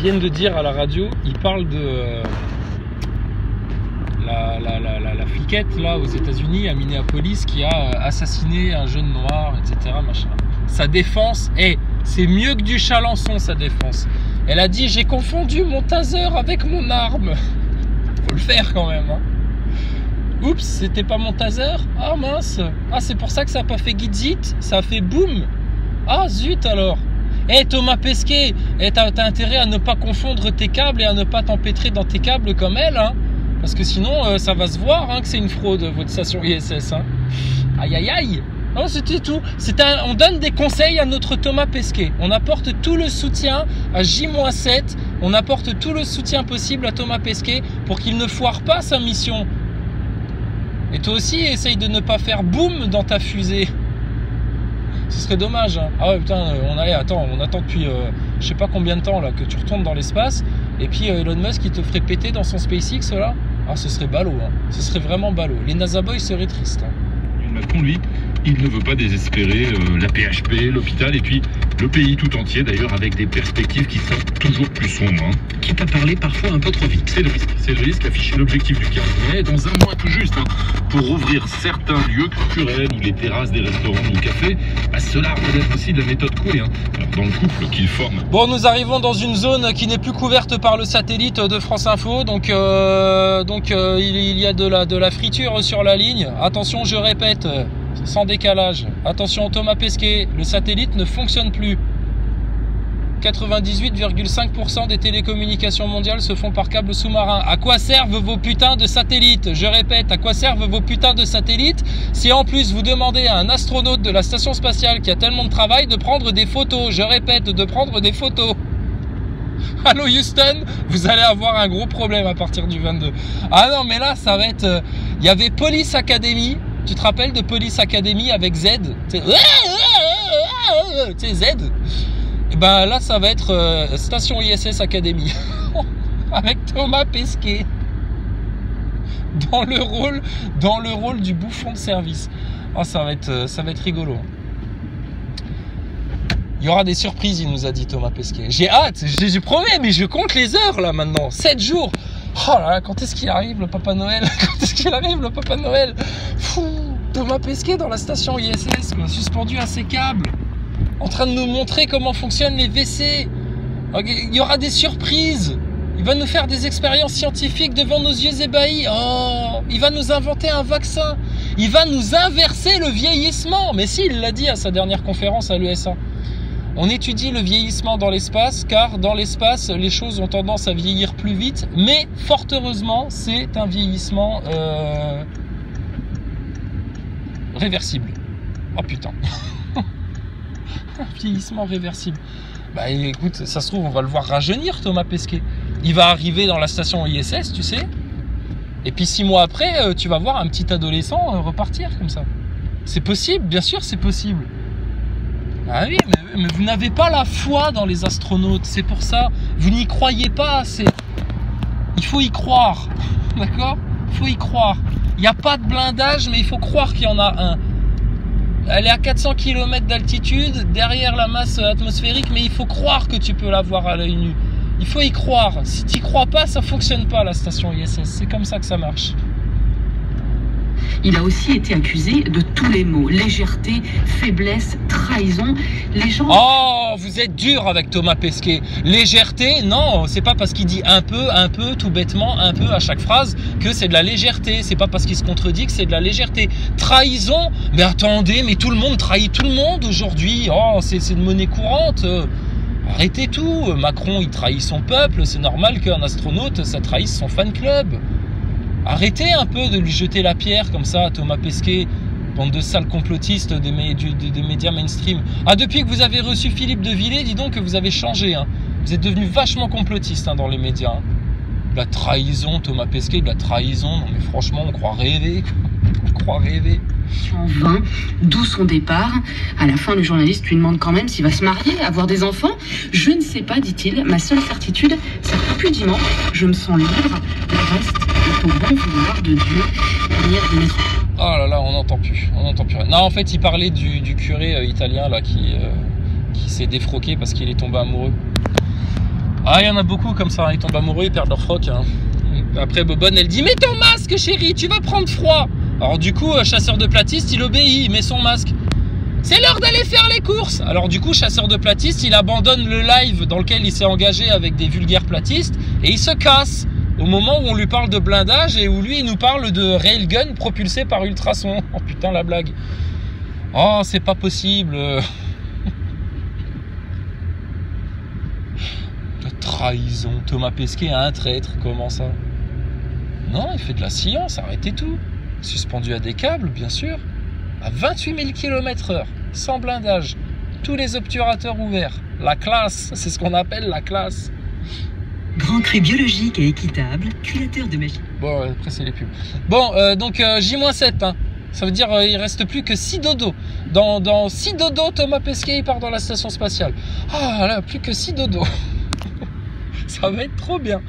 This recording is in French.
viennent de dire à la radio, ils parlent de la fliquette là aux États-Unis à Minneapolis qui a assassiné un jeune noir, etc. Machin. Sa défense, c'est mieux que du Chalençon, sa défense. Elle a dit j'ai confondu mon taser avec mon arme. Faut le faire quand même. Hein. Oups, c'était pas mon taser. Ah mince. Ah c'est pour ça que ça a pas fait guidzit, ça a fait boum. Ah zut alors. Thomas Pesquet, t'as intérêt à ne pas confondre tes câbles et à ne pas t'empêtrer dans tes câbles comme elle, hein. Parce que sinon, ça va se voir hein, que c'est une fraude, votre station ISS. Hein. Aïe aïe aïe. Non, c'était tout. On donne des conseils à notre Thomas Pesquet. On apporte tout le soutien à J-7. On apporte tout le soutien possible à Thomas Pesquet pour qu'il ne foire pas sa mission. Et toi aussi, essaye de ne pas faire boum dans ta fusée. Ce serait dommage. Hein. Ah ouais, putain, on attend depuis je sais pas combien de temps là que tu retournes dans l'espace. Et puis Elon Musk, il te ferait péter dans son SpaceX là. Ah, ce serait ballot. Hein. Ce serait vraiment ballot. Les NASA Boys seraient tristes. Hein. Macron, lui, il ne veut pas désespérer la PHP, l'hôpital et puis le pays tout entier d'ailleurs avec des perspectives qui sont toujours plus sombres. Hein. Quitte à parler parfois un peu trop vite. C'est le risque affiché l'objectif du cabinet dans un mois tout juste. Hein, pour ouvrir certains lieux culturels ou les terrasses des restaurants ou cafés. Cela relève aussi de la méthode Coué. Hein. Alors, dans le couple qu'il forme. Bon, nous arrivons dans une zone qui n'est plus couverte par le satellite de France Info. Donc il y a de la friture sur la ligne. Attention, je répète. Sans décalage. Attention Thomas Pesquet, le satellite ne fonctionne plus. 98,5% des télécommunications mondiales se font par câble sous-marin. À quoi servent vos putains de satellites? Je répète, à quoi servent vos putains de satellites si en plus vous demandez à un astronaute de la station spatiale qui a tellement de travail de prendre des photos? Je répète, de prendre des photos. Allô Houston, vous allez avoir un gros problème à partir du 22. Ah non mais là ça va être... Il y avait Police Academy. Tu te rappelles de Police Academy avec Z? Tu sais, Z? Et ben là, ça va être Station ISS Academy. Avec Thomas Pesquet. Dans le rôle du bouffon de service. Oh, ça va être rigolo. Il y aura des surprises, il nous a dit Thomas Pesquet. J'ai hâte, je promets, mais je compte les heures là maintenant. 7 jours. Oh là là, quand est-ce qu'il arrive le Papa Noël? Quand est-ce qu'il arrive le Papa Noël? Fou, Thomas Pesquet dans la station ISS, quoi, suspendu à ses câbles, en train de nous montrer comment fonctionnent les WC. Il y aura des surprises. Il va nous faire des expériences scientifiques devant nos yeux ébahis. Oh, il va nous inventer un vaccin. Il va nous inverser le vieillissement. Mais si, il l'a dit à sa dernière conférence à l'ESA. On étudie le vieillissement dans l'espace, car dans l'espace, les choses ont tendance à vieillir plus vite, mais fort heureusement, c'est un vieillissement réversible. Oh putain. Un vieillissement réversible. Bah écoute, ça se trouve, on va le voir rajeunir, Thomas Pesquet. Il va arriver dans la station ISS, tu sais, et puis 6 mois après, tu vas voir un petit adolescent repartir comme ça. C'est possible, bien sûr c'est possible. Ah oui, mais vous n'avez pas la foi dans les astronautes, c'est pour ça. Vous n'y croyez pas assez. Il faut y croire, d'accord? Il faut y croire. Il n'y a pas de blindage, mais il faut croire qu'il y en a un. Elle est à 400 km d'altitude, derrière la masse atmosphérique, mais il faut croire que tu peux la voir à l'œil nu. Il faut y croire. Si tu n'y crois pas, ça ne fonctionne pas, la station ISS. C'est comme ça que ça marche. Il a aussi été accusé de tous les maux. Légèreté, faiblesse, trahison. Les gens... Oh, vous êtes dur avec Thomas Pesquet. Légèreté, non, c'est pas parce qu'il dit un peu, tout bêtement, un peu à chaque phrase que c'est de la légèreté. C'est pas parce qu'il se contredit que c'est de la légèreté. Trahison, mais attendez, mais tout le monde trahit tout le monde aujourd'hui. Oh, c'est de monnaie courante. Arrêtez tout. Macron, il trahit son peuple. C'est normal qu'un astronaute, ça trahisse son fan club. Arrêtez un peu de lui jeter la pierre comme ça à Thomas Pesquet, bande de sales complotistes des médias mainstream. Ah, depuis que vous avez reçu Philippe de Villiers, dis donc que vous avez changé. Hein. Vous êtes devenu vachement complotiste dans les médias. Hein. De la trahison, Thomas Pesquet, de la trahison. Non mais franchement, on croit rêver. On croit rêver. En vain, d'où son départ. À la fin, le journaliste lui demande quand même s'il va se marier, avoir des enfants. Je ne sais pas, dit-il. Ma seule certitude, c'est que depuis dimanche, je me sens libre. Le reste est au bon vouloir de Dieu. Oh là là, on n'entend plus. On n'entend plus rien. Non, en fait, il parlait du curé italien là qui s'est défroqué parce qu'il est tombé amoureux. Ah, il y en a beaucoup comme ça, ils tombent amoureux, ils perdent leur froc. Hein. Après, Bobonne, elle dit « Mets ton masque, chérie, tu vas prendre froid !» Alors du coup, chasseur de platistes, il obéit, il met son masque. « C'est l'heure d'aller faire les courses !» Alors du coup, chasseur de platistes, il abandonne le live dans lequel il s'est engagé avec des vulgaires platistes et il se casse au moment où on lui parle de blindage et où lui, il nous parle de railgun propulsé par ultrasons. Oh putain, la blague. Oh, c'est pas possible. Trahison, Thomas Pesquet est un traître, comment ça? Non, il fait de la science, arrêtez tout. Suspendu à des câbles, bien sûr, à 28 000 km/h, sans blindage, tous les obturateurs ouverts. La classe, c'est ce qu'on appelle la classe. Grand Cru biologique et équitable, créateur de magie. Bon, après c'est les pubs. Bon, donc J-7, hein. Ça veut dire il reste plus que 6 dodos. Dans 6 dodos, Thomas Pesquet il part dans la station spatiale. Ah là, plus que 6 dodos. Ça va être trop bien.